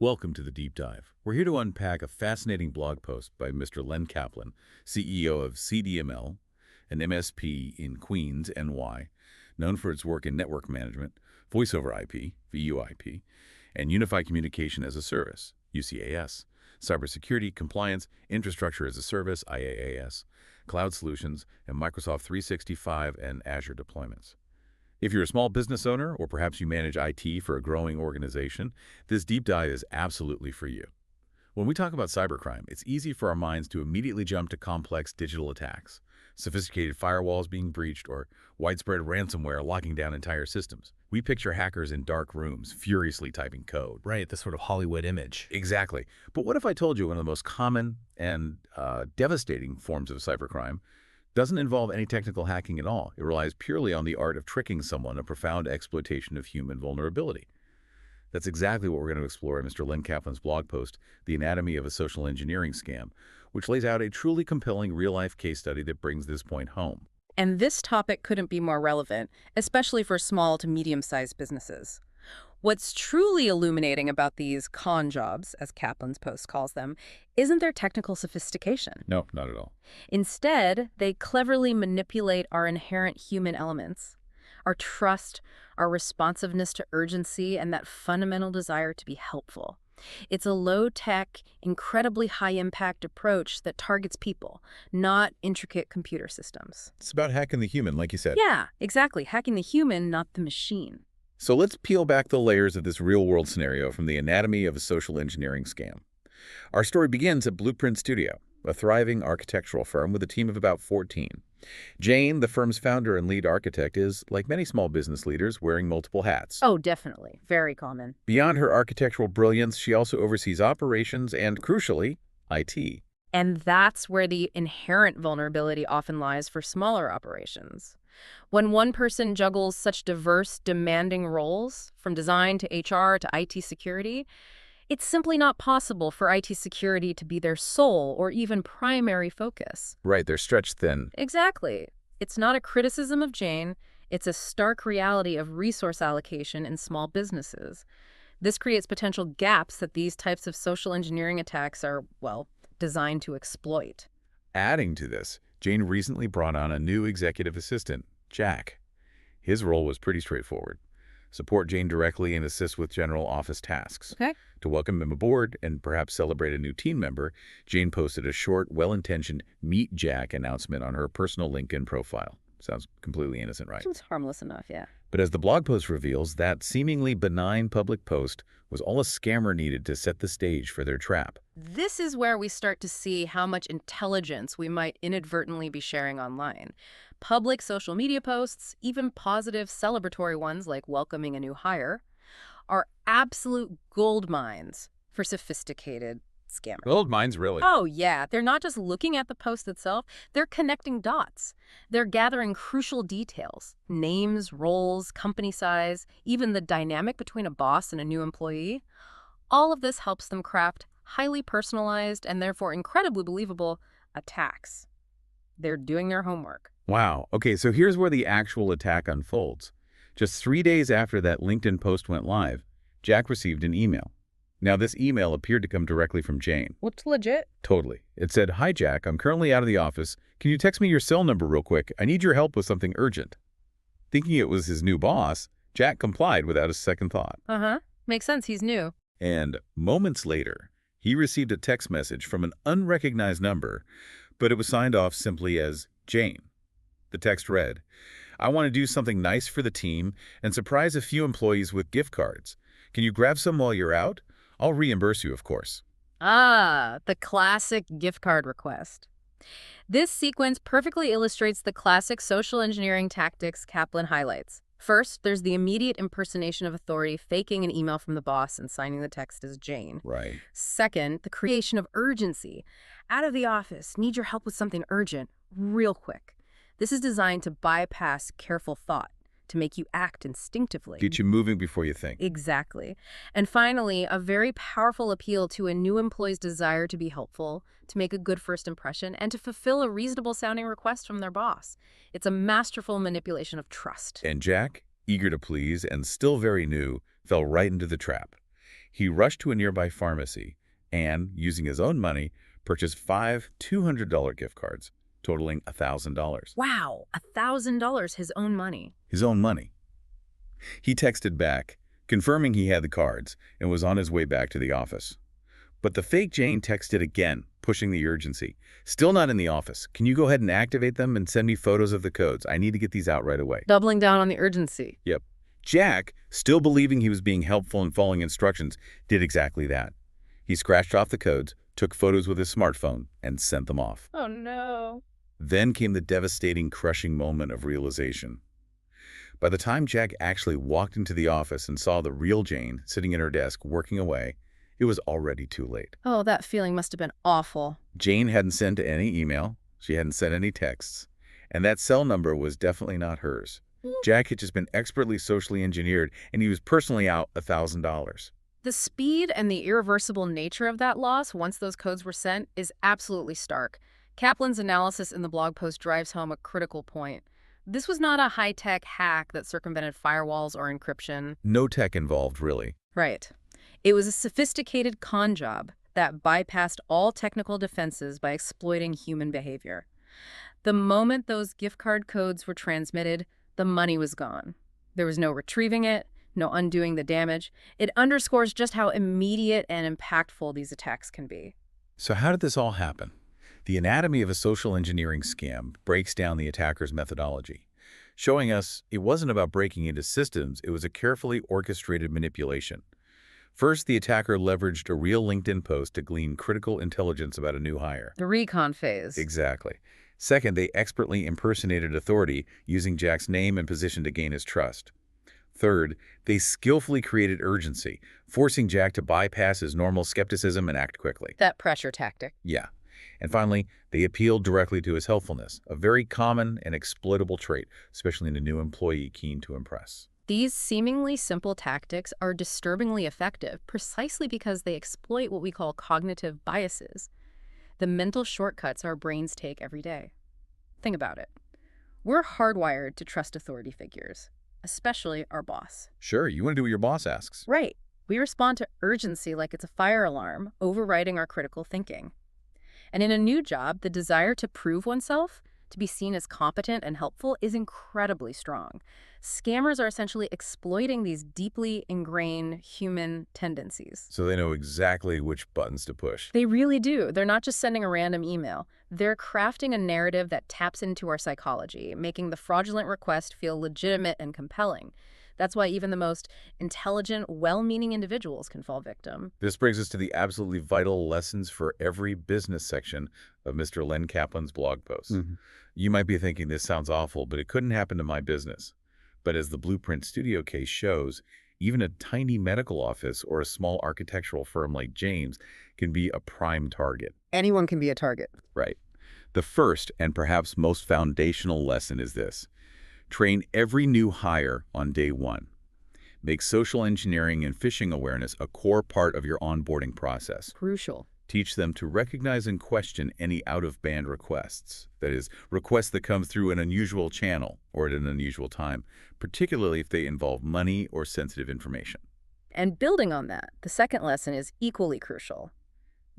Welcome to the Deep Dive. We're here to unpack a fascinating blog post by Mr. Len Kaplan, CEO of CDML, an MSP in Queens, NY, known for its work in network management, voice over IP, VoIP, and unified communication as a service, UCAS, cybersecurity, compliance, infrastructure as a service, IaaS, cloud solutions, and Microsoft 365 and Azure deployments. If you're a small business owner, or perhaps you manage IT for a growing organization, this deep dive is absolutely for you. When we talk about cybercrime, it's easy for our minds to immediately jump to complex digital attacks, sophisticated firewalls being breached, or widespread ransomware locking down entire systems. We picture hackers in dark rooms, furiously typing code. Right, the sort of Hollywood image. Exactly. But what if I told you one of the most common and devastating forms of cybercrime doesn't involve any technical hacking at all? It relies purely on the art of tricking someone, a profound exploitation of human vulnerability. That's exactly what we're going to explore in Mr. Len Kaplan's blog post, The Anatomy of a Social Engineering Scam, which lays out a truly compelling real-life case study that brings this point home. And this topic couldn't be more relevant, especially for small to medium-sized businesses. What's truly illuminating about these con jobs, as Kaplan's post calls them, isn't their technical sophistication. No, not at all. Instead, they cleverly manipulate our inherent human elements, our trust, our responsiveness to urgency, and that fundamental desire to be helpful. It's a low-tech, incredibly high-impact approach that targets people, not intricate computer systems. It's about hacking the human, like you said. Yeah, exactly. Hacking the human, not the machine. So let's peel back the layers of this real-world scenario from the anatomy of a social engineering scam. Our story begins at Blueprint Studio, a thriving architectural firm with a team of about 14. Jane, the firm's founder and lead architect, is, like many small business leaders, wearing multiple hats. Oh, definitely. Very common. Beyond her architectural brilliance, she also oversees operations and, crucially, IT. And that's where the inherent vulnerability often lies for smaller operations. When one person juggles such diverse, demanding roles, from design to HR to IT security, it's simply not possible for IT security to be their sole or even primary focus. Right, they're stretched thin. Exactly. It's not a criticism of Jane. It's a stark reality of resource allocation in small businesses. This creates potential gaps that these types of social engineering attacks are, well, designed to exploit. Adding to this, Jane recently brought on a new executive assistant, Jack. His role was pretty straightforward. Support Jane directly and assist with general office tasks. Okay. To welcome him aboard and perhaps celebrate a new team member, Jane posted a short, well-intentioned Meet Jack announcement on her personal LinkedIn profile. Sounds completely innocent, right? Seems harmless enough, yeah. But as the blog post reveals, that seemingly benign public post was all a scammer needed to set the stage for their trap. This is where we start to see how much intelligence we might inadvertently be sharing online. Public social media posts, even positive celebratory ones like welcoming a new hire, are absolute gold mines for sophisticated scammers. Gold mines, really? Oh, yeah. They're not just looking at the post itself. They're connecting dots. They're gathering crucial details: names, roles, company size, even the dynamic between a boss and a new employee. All of this helps them craft highly personalized and therefore incredibly believable attacks. They're doing their homework. Wow. Okay, so here's where the actual attack unfolds. Just 3 days after that LinkedIn post went live, Jack received an email. Now, this email appeared to come directly from Jane. What's legit? Totally. It said, "Hi, Jack. I'm currently out of the office. Can you text me your cell number real quick? I need your help with something urgent." Thinking it was his new boss, Jack complied without a second thought. Uh-huh. Makes sense. He's new. And moments later, he received a text message from an unrecognized number, but it was signed off simply as Jane. The text read, "I want to do something nice for the team and surprise a few employees with gift cards. Can you grab some while you're out? I'll reimburse you, of course." Ah, the classic gift card request. This sequence perfectly illustrates the classic social engineering tactics Kaplan highlights. First, there's the immediate impersonation of authority, faking an email from the boss and signing the text as Jane. Right. Second, the creation of urgency. Out of the office, need your help with something urgent, real quick. This is designed to bypass careful thought, to make you act instinctively. Get you moving before you think. Exactly. And finally, a very powerful appeal to a new employee's desire to be helpful, to make a good first impression, and to fulfill a reasonable-sounding request from their boss. It's a masterful manipulation of trust. And Jack, eager to please and still very new, fell right into the trap. He rushed to a nearby pharmacy and, using his own money, purchased 5 $200 gift cards, totaling $1,000. Wow, $1,000 his own money. His own money. He texted back, confirming he had the cards, and was on his way back to the office. But the fake Jane texted again, pushing the urgency. Still not in the office. Can you go ahead and activate them and send me photos of the codes? I need to get these out right away. Doubling down on the urgency. Yep. Jack, still believing he was being helpful and following instructions, did exactly that. He scratched off the codes, took photos with his smartphone, and sent them off. Oh, no. Then came the devastating, crushing moment of realization. By the time Jack actually walked into the office and saw the real Jane sitting at her desk working away, it was already too late. Oh, that feeling must have been awful. Jane hadn't sent any email, she hadn't sent any texts, and that cell number was definitely not hers. Jack had just been expertly socially engineered, and he was personally out $1,000. The speed and the irreversible nature of that loss once those codes were sent is absolutely stark. Kaplan's analysis in the blog post drives home a critical point. This was not a high-tech hack that circumvented firewalls or encryption. No tech involved, really. Right. It was a sophisticated con job that bypassed all technical defenses by exploiting human behavior. The moment those gift card codes were transmitted, the money was gone. There was no retrieving it, no undoing the damage. It underscores just how immediate and impactful these attacks can be. So how did this all happen? The anatomy of a social engineering scam breaks down the attacker's methodology, showing us it wasn't about breaking into systems, it was a carefully orchestrated manipulation. First, the attacker leveraged a real LinkedIn post to glean critical intelligence about a new hire. The recon phase. Exactly. Second, they expertly impersonated authority using Jack's name and position to gain his trust. Third, they skillfully created urgency, forcing Jack to bypass his normal skepticism and act quickly. That pressure tactic. Yeah. And finally, they appealed directly to his helpfulness, a very common and exploitable trait, especially in a new employee keen to impress. These seemingly simple tactics are disturbingly effective precisely because they exploit what we call cognitive biases, the mental shortcuts our brains take every day. Think about it. We're hardwired to trust authority figures, especially our boss. Sure, you want to do what your boss asks. Right. We respond to urgency like it's a fire alarm, overriding our critical thinking. And in a new job, the desire to prove oneself, to be seen as competent and helpful, is incredibly strong. Scammers are essentially exploiting these deeply ingrained human tendencies. So they know exactly which buttons to push. They really do. They're not just sending a random email. They're crafting a narrative that taps into our psychology, making the fraudulent request feel legitimate and compelling. That's why even the most intelligent, well-meaning individuals can fall victim. This brings us to the absolutely vital lessons for every business section of Mr. Len Kaplan's blog post. You might be thinking this sounds awful, but it couldn't happen to my business. But as the Blueprint Studio case shows, even a tiny medical office or a small architectural firm like James can be a prime target. Anyone can be a target. Right. The first and perhaps most foundational lesson is this. Train every new hire on day one. Make social engineering and phishing awareness a core part of your onboarding process. Crucial. Teach them to recognize and question any out-of-band requests. That is, requests that come through an unusual channel or at an unusual time, particularly if they involve money or sensitive information. And building on that, the second lesson is equally crucial.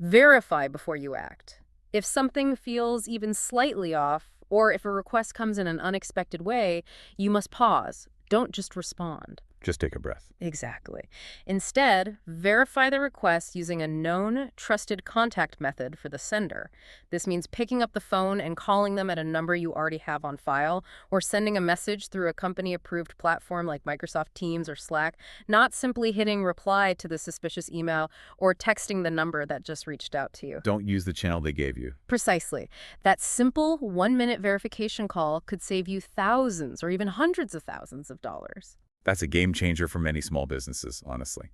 Verify before you act. If something feels even slightly off, or if a request comes in an unexpected way, you must pause. Don't just respond. Just take a breath. Exactly. Instead, verify the request using a known, trusted contact method for the sender. This means picking up the phone and calling them at a number you already have on file, or sending a message through a company-approved platform like Microsoft Teams or Slack, not simply hitting reply to the suspicious email or texting the number that just reached out to you. Don't use the channel they gave you. Precisely. That simple one-minute verification call could save you thousands or even hundreds of thousands of dollars. That's a game changer for many small businesses, honestly.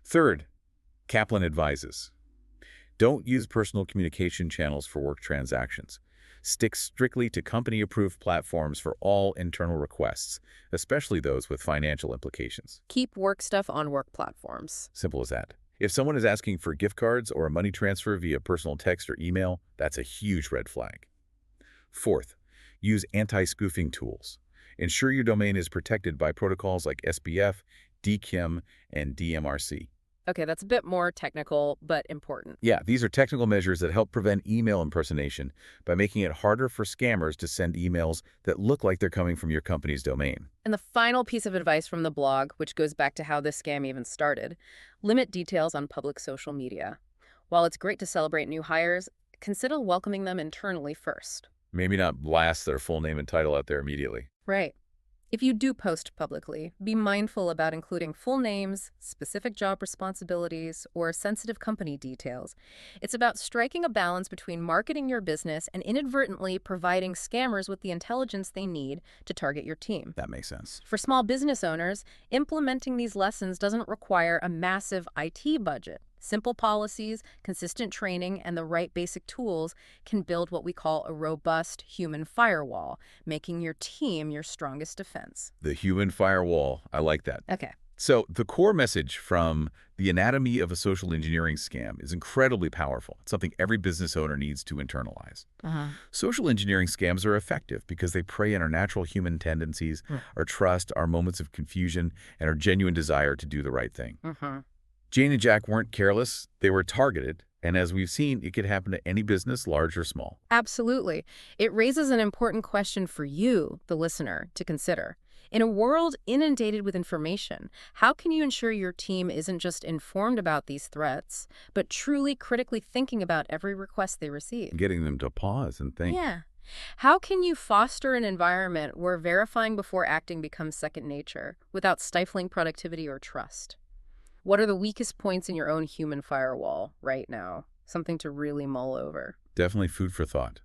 Third, Kaplan advises. Don't use personal communication channels for work transactions. Stick strictly to company-approved platforms for all internal requests, especially those with financial implications. Keep work stuff on work platforms. Simple as that. If someone is asking for gift cards or a money transfer via personal text or email, that's a huge red flag. Fourth, use anti-spoofing tools. Ensure your domain is protected by protocols like SPF, DKIM, and DMRC. Okay, that's a bit more technical, but important. Yeah, these are technical measures that help prevent email impersonation by making it harder for scammers to send emails that look like they're coming from your company's domain. And the final piece of advice from the blog, which goes back to how this scam even started, limit details on public social media. While it's great to celebrate new hires, consider welcoming them internally first. Maybe not blast their full name and title out there immediately. Right. If you do post publicly, be mindful about including full names, specific job responsibilities, or sensitive company details. It's about striking a balance between marketing your business and inadvertently providing scammers with the intelligence they need to target your team. That makes sense. For small business owners, implementing these lessons doesn't require a massive IT budget. Simple policies, consistent training, and the right basic tools can build what we call a robust human firewall, making your team your strongest defense. The human firewall. I like that. Okay. So the core message from The Anatomy of a Social Engineering Scam is incredibly powerful. It's something every business owner needs to internalize. Social engineering scams are effective because they prey on our natural human tendencies, our trust, our moments of confusion, and our genuine desire to do the right thing. Jane and Jack weren't careless. They were targeted. And as we've seen, it could happen to any business, large or small. Absolutely. It raises an important question for you, the listener, to consider. In a world inundated with information, how can you ensure your team isn't just informed about these threats, but truly critically thinking about every request they receive? Getting them to pause and think. Yeah. How can you foster an environment where verifying before acting becomes second nature without stifling productivity or trust? What are the weakest points in your own human firewall right now? Something to really mull over. Definitely food for thought.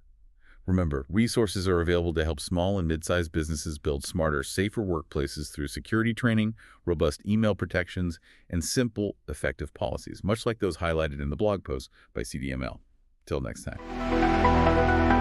Remember, resources are available to help small and mid-sized businesses build smarter, safer workplaces through security training, robust email protections, and simple, effective policies, much like those highlighted in the blog post by CDML. Till next time.